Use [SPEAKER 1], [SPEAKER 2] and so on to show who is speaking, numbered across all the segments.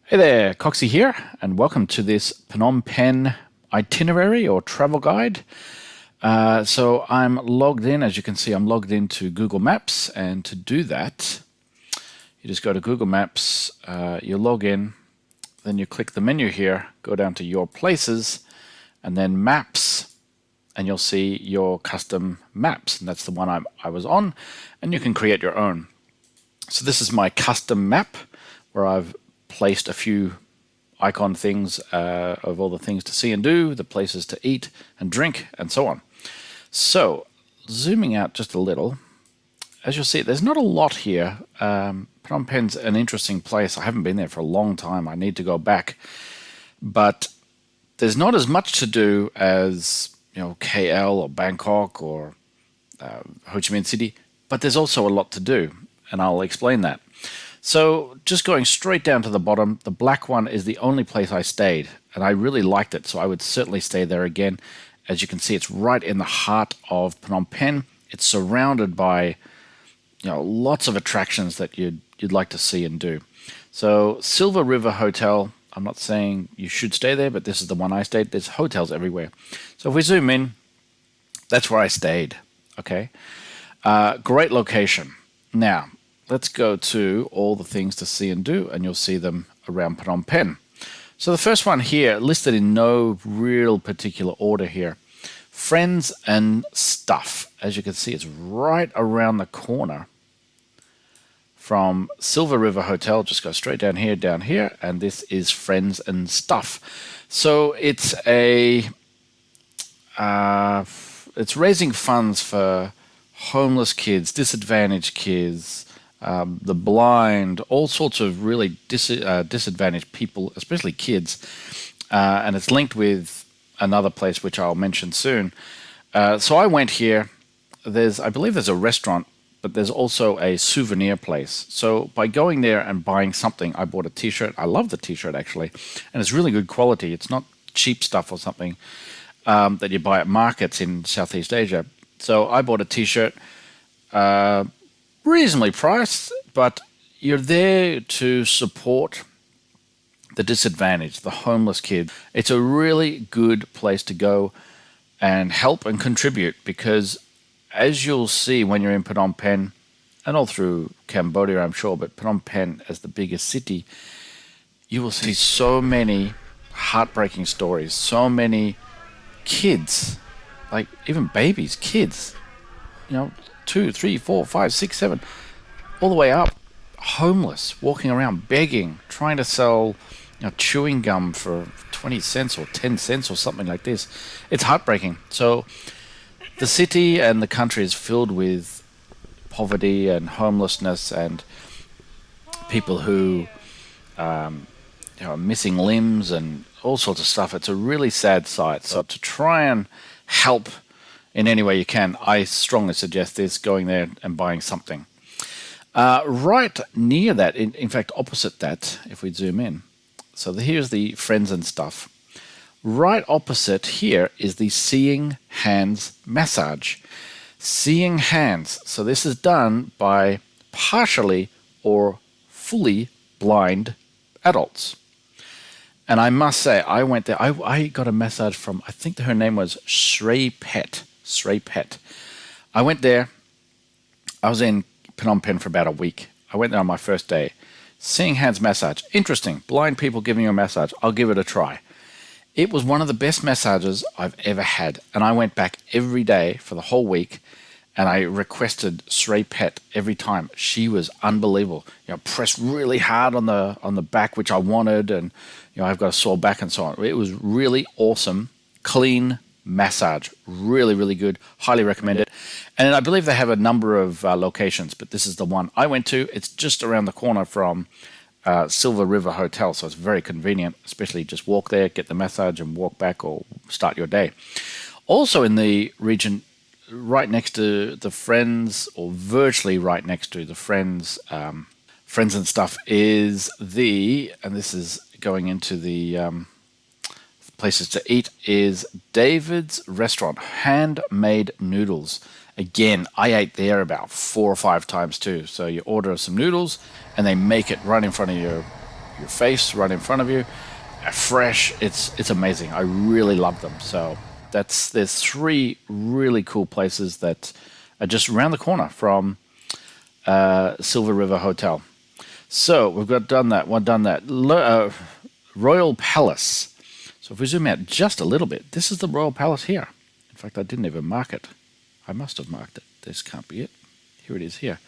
[SPEAKER 1] Hey there, Coxie here, and welcome to this Phnom Penh itinerary or travel guide. So I'm logged in, as you can see, I'm logged into Google Maps, and to do that, you just go to Google Maps, you log in, then you click the menu here, go down to Your Places, and then Maps, and you'll see your custom maps, and that's the one I was on, and you can create your own. So this is my custom map, where I've placed a few icon things of all the things to see and do, the places to eat and drink, and so on. So, zooming out just a little, as you'll see, there's not a lot here. Phnom Penh's an interesting place. I haven't been there for a long time. I need to go back. But there's not as much to do as, KL or Bangkok or Ho Chi Minh City, but there's also a lot to do, and I'll explain that. So just going straight down to the bottom, the black one is the only place I stayed, and I really liked it, so I would certainly stay there again. As you can see, it's right in the heart of Phnom Penh. It's surrounded by lots of attractions that you'd like to see and do. So Silver River Hotel, I'm not saying you should stay there, but this is the one I stayed. There's hotels everywhere. So if we zoom in, that's where I stayed. Okay, great location. Now, let's go to all the things to see and do, and you'll see them around Phnom Penh. So the first one here, listed in no real particular order here, Friends and Stuff. As you can see, it's right around the corner from Silver River Hotel. Just go straight down here, and this is Friends and Stuff. So it's it's raising funds for homeless kids, disadvantaged kids, the blind, all sorts of really disadvantaged people, especially kids. And it's linked with another place which I'll mention soon. So I went here. I believe there's a restaurant, but there's also a souvenir place. So by going there and buying something, I bought a t-shirt. I love the t-shirt, actually. And it's really good quality. It's not cheap stuff or something that you buy at markets in Southeast Asia. So I bought a t-shirt, reasonably priced, but you're there to support the disadvantaged, the homeless kid. It's a really good place to go and help and contribute, because as you'll see when you're in Phnom Penh, and all through Cambodia, I'm sure, but Phnom Penh as the biggest city, you will see so many heartbreaking stories, so many kids, like even babies, kids, 2, 3, 4, 5, 6, 7, all the way up, homeless, walking around begging, trying to sell chewing gum for 20 cents or 10 cents or something like this. It's heartbreaking. So the city and the country is filled with poverty and homelessness and people who are missing limbs and all sorts of stuff. It's a really sad sight. So to try and help in any way you can, I strongly suggest this, going there and buying something. Right near that, in fact, opposite that, if we zoom in. So here's the Friends and Stuff. Right opposite here is the Seeing Hands massage. Seeing Hands. So this is done by partially or fully blind adults. And I must say, I went there. I got a massage from, I think her name was Shrey Pet. I went there. I was in Phnom Penh for about a week. I went there on my first day. Seeing Hands massage. Interesting. Blind people giving you a massage. I'll give it a try. It was one of the best massages I've ever had. And I went back every day for the whole week. And I requested Shrey Pet every time. She was unbelievable. Pressed really hard on the back, which I wanted. And, I've got a sore back and so on. It was really awesome. Clean massage. Really, really good. Highly recommend it. And I believe they have a number of locations, but this is the one I went to. It's just around the corner from Silver River Hotel, so it's very convenient, especially just walk there, get the massage, and walk back or start your day. Also in the region, right next to the Friends, or virtually right next to the Friends, Friends and Stuff, is and this is going into the places to eat, is David's Restaurant, handmade noodles. Again, I ate there about 4 or 5 times too. So you order some noodles and they make it right in front of your face right in front of you, fresh. It's amazing. I really love them. So there's three really cool places that are just around the corner from Silver River Hotel. So we've got done that. One done that. Royal Palace. So if we zoom out just a little bit, this is the Royal Palace here. In fact, I didn't even mark it. I must have marked it. This can't be it. Here it is here.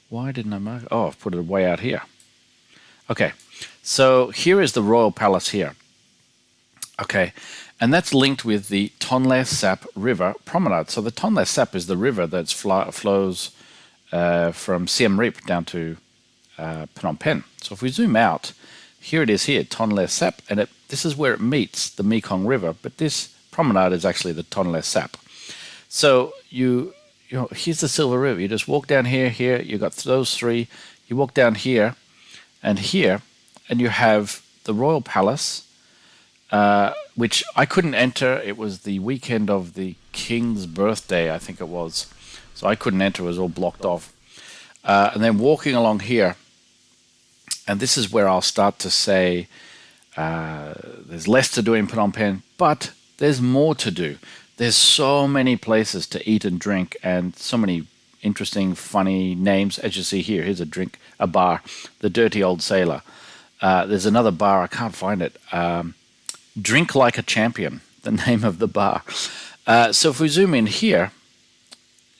[SPEAKER 1] Why didn't I mark it? Oh, I've put it way out here. Okay, so here is the Royal Palace here. Okay, and that's linked with the Tonle Sap River Promenade. So the Tonle Sap is the river that flows from Siem Reap down to Phnom Penh. So if we zoom out, here it is here, Tonle Sap, and this is where it meets the Mekong River, but this promenade is actually the Tonle Sap. So you know, here's the Silver River. You just walk down here, you got those three. You walk down here, and you have the Royal Palace, which I couldn't enter. It was the weekend of the King's birthday, I think it was. So I couldn't enter. It was all blocked off. And then walking along here, and this is where I'll start to say there's less to do in Phnom Penh, but there's more to do. There's so many places to eat and drink, and so many interesting, funny names. As you see here, here's a bar, the Dirty Old Sailor. There's another bar, I can't find it. Drink Like a Champion, the name of the bar. So if we zoom in here,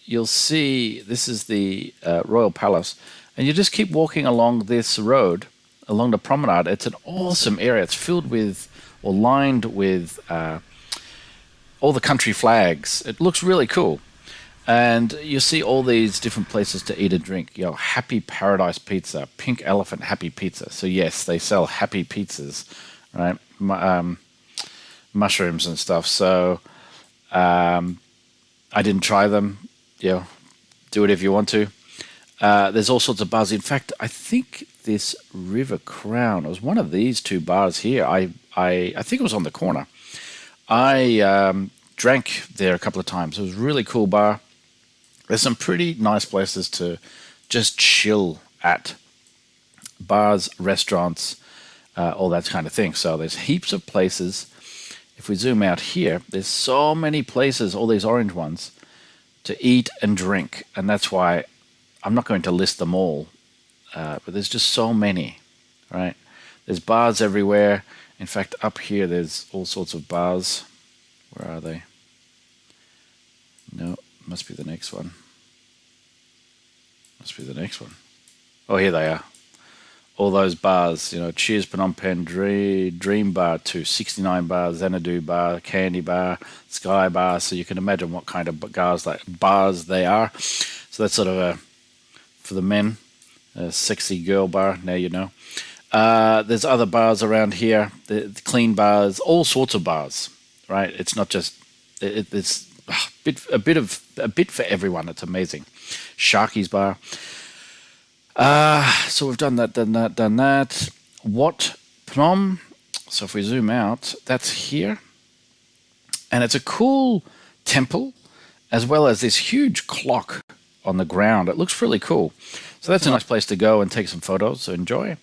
[SPEAKER 1] you'll see this is the Royal Palace, and you just keep walking along this road, along the promenade. It's an awesome area. It's filled with, or lined with, all the country flags. It looks really cool. And you see all these different places to eat and drink. You know, Happy Paradise Pizza, Pink Elephant Happy Pizza. So yes, they sell happy pizzas, right? Mushrooms and stuff. So I didn't try them. You know, do it if you want to. There's all sorts of bars. In fact, I think this River Crown, it was one of these two bars here. I think it was on the corner. I drank there a couple of times. It was a really cool bar. There's some pretty nice places to just chill at. Bars, restaurants, all that kind of thing. So there's heaps of places. If we zoom out here, there's so many places, all these orange ones, to eat and drink. And that's why I'm not going to list them all. But there's just so many, right? There's bars everywhere. In fact, up here, there's all sorts of bars. Where are they? No, must be the next one. Must be the next one. Oh, here they are. All those bars, you know, Cheers Phnom Penh, Dream Bar 2, 69 Bar, Xanadu Bar, Candy Bar, Sky Bar. So you can imagine what kind of bars they are. So that's sort of for the men, a sexy girl bar, now you know. There's other bars around here, the clean bars, all sorts of bars, right? It's not just, it's a bit for everyone. It's amazing. Sharky's Bar. So we've done that. Wat Phnom. So if we zoom out, that's here. And it's a cool temple, as well as this huge clock on the ground. It looks really cool. So that's a nice place to go and take some photos, so enjoy.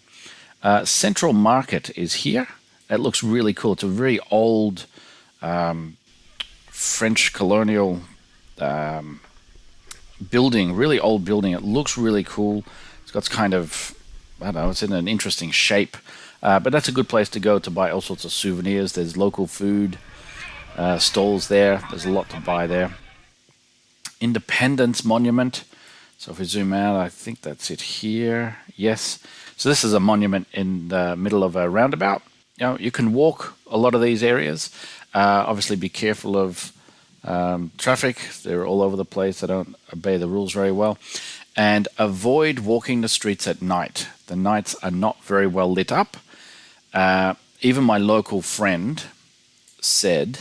[SPEAKER 1] Central Market is here. It looks really cool. It's a very old French colonial building, really old building. It looks really cool. It's got kind of, I don't know, it's in an interesting shape. But that's a good place to go to buy all sorts of souvenirs. There's local food stalls there. There's a lot to buy there. Independence Monument. So if we zoom out, I think that's it here. Yes. So this is a monument in the middle of a roundabout. You know, you can walk a lot of these areas. Obviously, be careful of traffic. They're all over the place. They don't obey the rules very well. And avoid walking the streets at night. The nights are not very well lit up. Even my local friend said,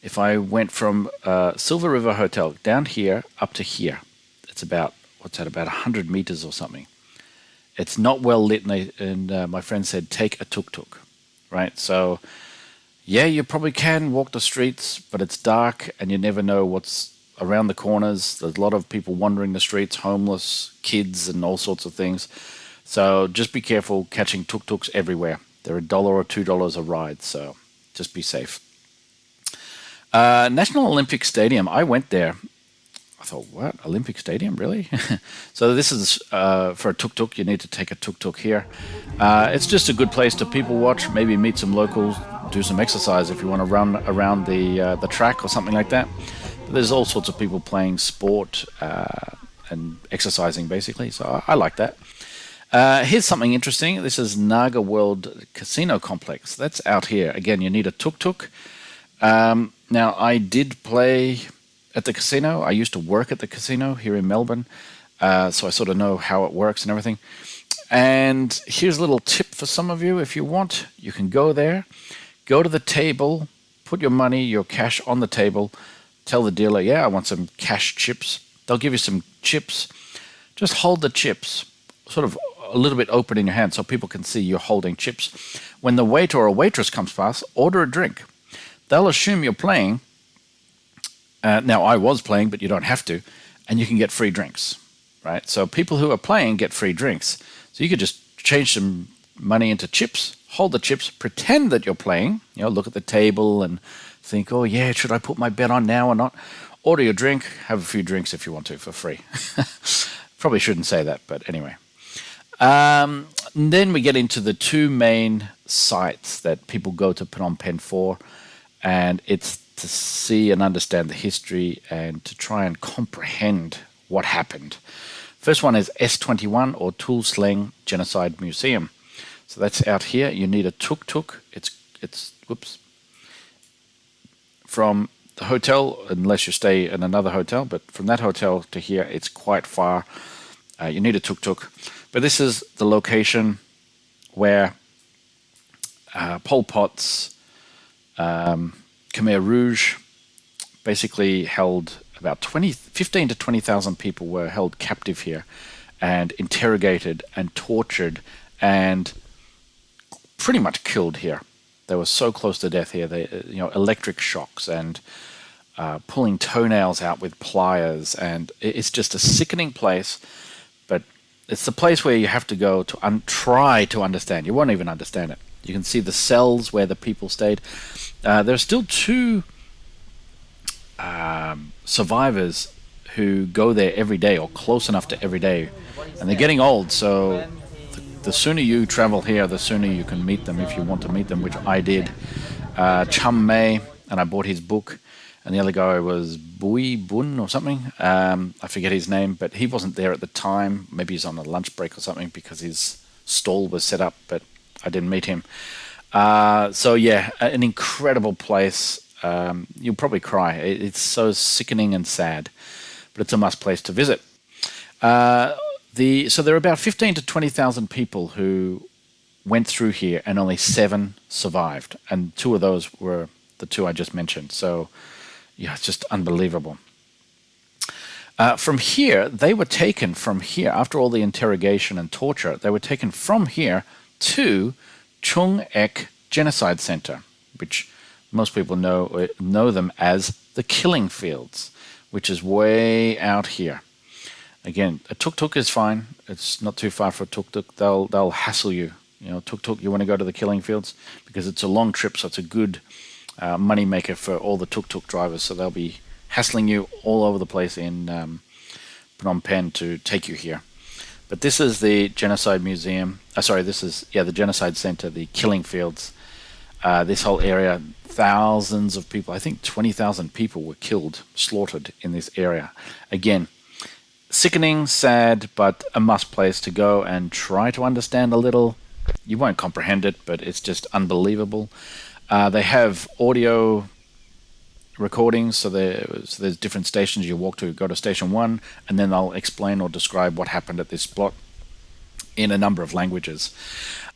[SPEAKER 1] if I went from Silver River Hotel down here up to here, it's about, what's that, about 100 meters or something. It's not well lit, and my friend said, take a tuk-tuk, right? So, yeah, you probably can walk the streets, but it's dark, and you never know what's around the corners. There's a lot of people wandering the streets, homeless, kids, and all sorts of things. So just be careful catching tuk-tuks everywhere. They're $1 or $2 a ride, so just be safe. National Olympic Stadium. I went there. I thought, what? Olympic Stadium? Really? So this is for a tuk-tuk. You need to take a tuk-tuk here. It's just a good place to people watch, maybe meet some locals, do some exercise if you want to run around the track or something like that. But there's all sorts of people playing sport and exercising, basically. So I like that. Here's something interesting. This is Naga World Casino Complex. That's out here. Again, you need a tuk-tuk. Now, I did play at the casino. I used to work at the casino here in Melbourne, so I sort of know how it works and everything. And here's a little tip for some of you. If you want, you can go there, go to the table, put your money, your cash on the table, tell the dealer, yeah, I want some cash chips. They'll give you some chips. Just hold the chips, sort of a little bit open in your hand so people can see you're holding chips. When the waiter or a waitress comes past, order a drink. They'll assume you're playing. Now, I was playing, but you don't have to, and you can get free drinks, right? So people who are playing get free drinks. So you could just change some money into chips, hold the chips, pretend that you're playing, look at the table and think, oh, yeah, should I put my bet on now or not? Order your drink, have a few drinks if you want to for free. Probably shouldn't say that, but anyway. Then we get into the two main sites that people go to Phnom Penh for, and it's to see and understand the history and to try and comprehend what happened. First one is S21 or Tul Sleng Genocide Museum. So that's out here. You need a tuk-tuk. It's from the hotel, unless you stay in another hotel, but from that hotel to here, it's quite far. You need a tuk-tuk. But this is the location where Pol Pot's Khmer Rouge basically held about 15 to 20,000 people were held captive here and interrogated and tortured and pretty much killed here. They were so close to death here. They, electric shocks and pulling toenails out with pliers, and it's just a sickening place. But it's the place where you have to go to try to understand. You won't even understand it. You can see the cells where the people stayed. There are still two survivors who go there every day or close enough to every day, and they're getting old. So the sooner you travel here, the sooner you can meet them if you want to meet them, which I did. Chum May, and I bought his book, and the other guy was Bui Bun or something. I forget his name, but he wasn't there at the time. Maybe he's on a lunch break or something because his stall was set up, but I didn't meet him. So yeah, an incredible place. You'll probably cry. It's so sickening and sad, but it's a must place to visit. So there are about 15 to 20,000 people who went through here, and only 7 survived, and 2 of those were the 2 I just mentioned. So yeah, it's just unbelievable. From here, they were taken from here after all the interrogation and torture. They were taken from here to Chung Ek Genocide Center, which most people know them as the Killing Fields, which is way out here. Again, a tuk-tuk is fine. It's not too far for a tuk-tuk. They'll hassle you. Tuk-tuk, you want to go to the Killing Fields because it's a long trip, so it's a good money maker for all the tuk-tuk drivers. So they'll be hassling you all over the place in Phnom Penh to take you here. But this is the Genocide Museum. This is the Genocide Center, the Killing Fields. This whole area, thousands of people, I think 20,000 people were killed, slaughtered in this area. Again, sickening, sad, but a must place to go and try to understand a little. You won't comprehend it, but it's just unbelievable. They have audio recordings, so there's different stations you walk to. Go to station 1, and then they'll explain or describe what happened at this spot in a number of languages.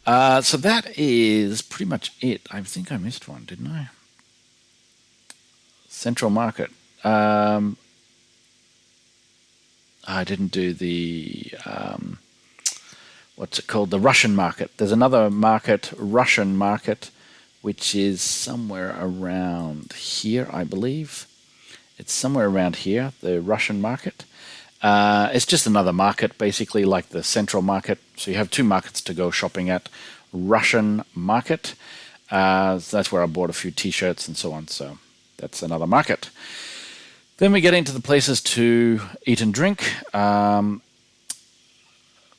[SPEAKER 1] So that is pretty much it. I think I missed one, didn't I? Central Market. I didn't do the what's it called? The Russian market. There's another market, Russian market, which is somewhere around here, I believe. It's somewhere around here, the Russian market. It's just another market, basically like the central market. So you have two markets to go shopping at. Russian market. So that's where I bought a few T-shirts and so on. So that's another market. Then we get into the places to eat and drink.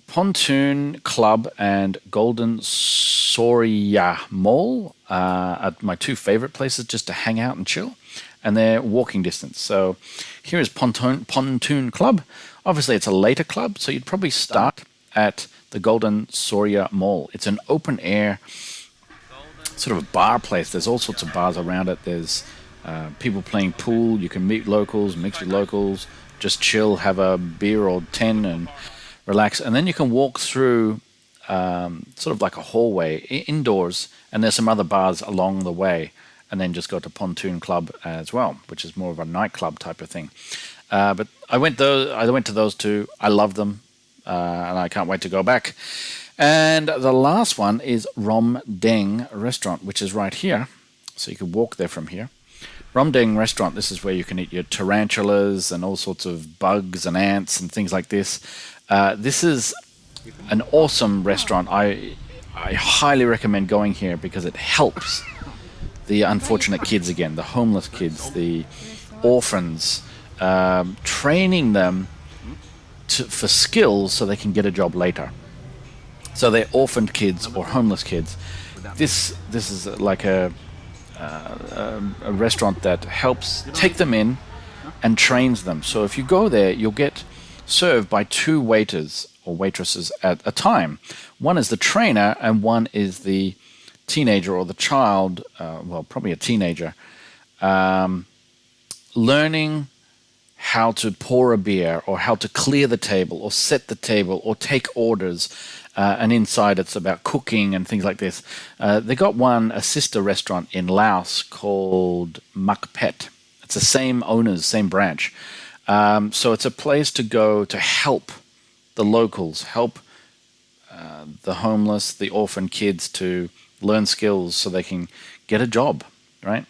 [SPEAKER 1] Pontoon Club and Golden Soria Mall are my two favorite places just to hang out and chill. And they're walking distance. So here is Pontoon Club. Obviously, it's a later club, so you'd probably start at the Golden Soria Mall. It's an open air sort of a bar place. There's all sorts of bars around it. There's people playing pool. You can meet locals, mix with locals, just chill, have a beer or 10 and relax. And then you can walk through sort of like a hallway indoors, and there's some other bars along the way, and then just go to Pontoon Club as well, which is more of a nightclub type of thing. But I went to those two. I love them, and I can't wait to go back. And the last one is Rom Deng Restaurant, which is right here. So you could walk there from here. Rom Deng Restaurant, this is where you can eat your tarantulas and all sorts of bugs and ants and things like this. This is an awesome restaurant. I highly recommend going here because it helps the unfortunate kids again, the homeless kids, the orphans, training them for skills so they can get a job later. So they're orphaned kids or homeless kids. This is like a restaurant that helps take them in and trains them. So if you go there, you'll get served by two waiters or waitresses at a time. One is the trainer and one is the teenager or the child, well, probably a teenager, learning how to pour a beer or how to clear the table or set the table or take orders. And inside it's about cooking and things like this. They got a sister restaurant in Laos called Mak Pet. It's the same owners, same branch. So it's a place to go to help the locals, help the homeless, the orphan kids to learn skills so they can get a job, right?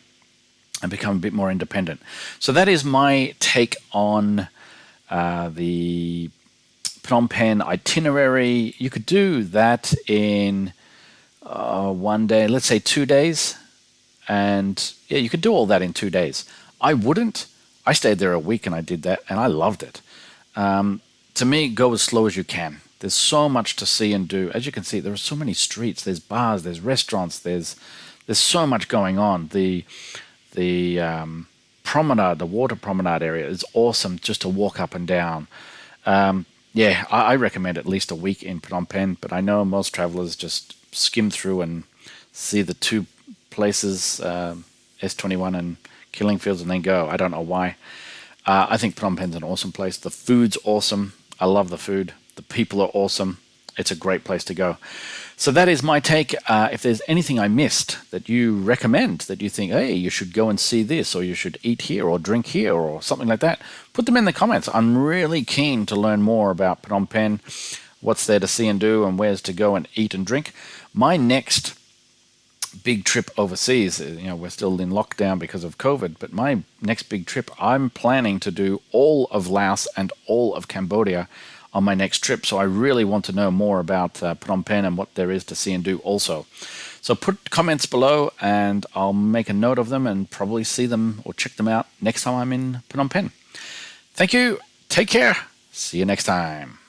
[SPEAKER 1] And become a bit more independent. So that is my take on the Phnom Penh itinerary. You could do that in one day, let's say 2 days. And yeah, you could do all that in 2 days. I wouldn't. I stayed there a week and I did that and I loved it. To me, go as slow as you can. There's so much to see and do. As you can see, there are so many streets. There's bars, there's restaurants, there's so much going on. The promenade, the water promenade area is awesome just to walk up and down. Yeah, I recommend at least a week in Phnom Penh, but I know most travelers just skim through and see the two places, S21 and Killing Fields, and then go. I don't know why. I think Phnom Penh's an awesome place. The food's awesome. I love the food. The people are awesome. It's a great place to go. So that is my take. If there's anything I missed that you recommend, that you think, hey, you should go and see this, or you should eat here, or drink here, or something like that, put them in the comments. I'm really keen to learn more about Phnom Penh, what's there to see and do, and where's to go and eat and drink. My next big trip overseas, we're still in lockdown because of COVID, but my next big trip, I'm planning to do all of Laos and all of Cambodia on my next trip. So I really want to know more about Phnom Penh and what there is to see and do also. So put comments below and I'll make a note of them and probably see them or check them out next time I'm in Phnom Penh. Thank you. Take care. See you next time.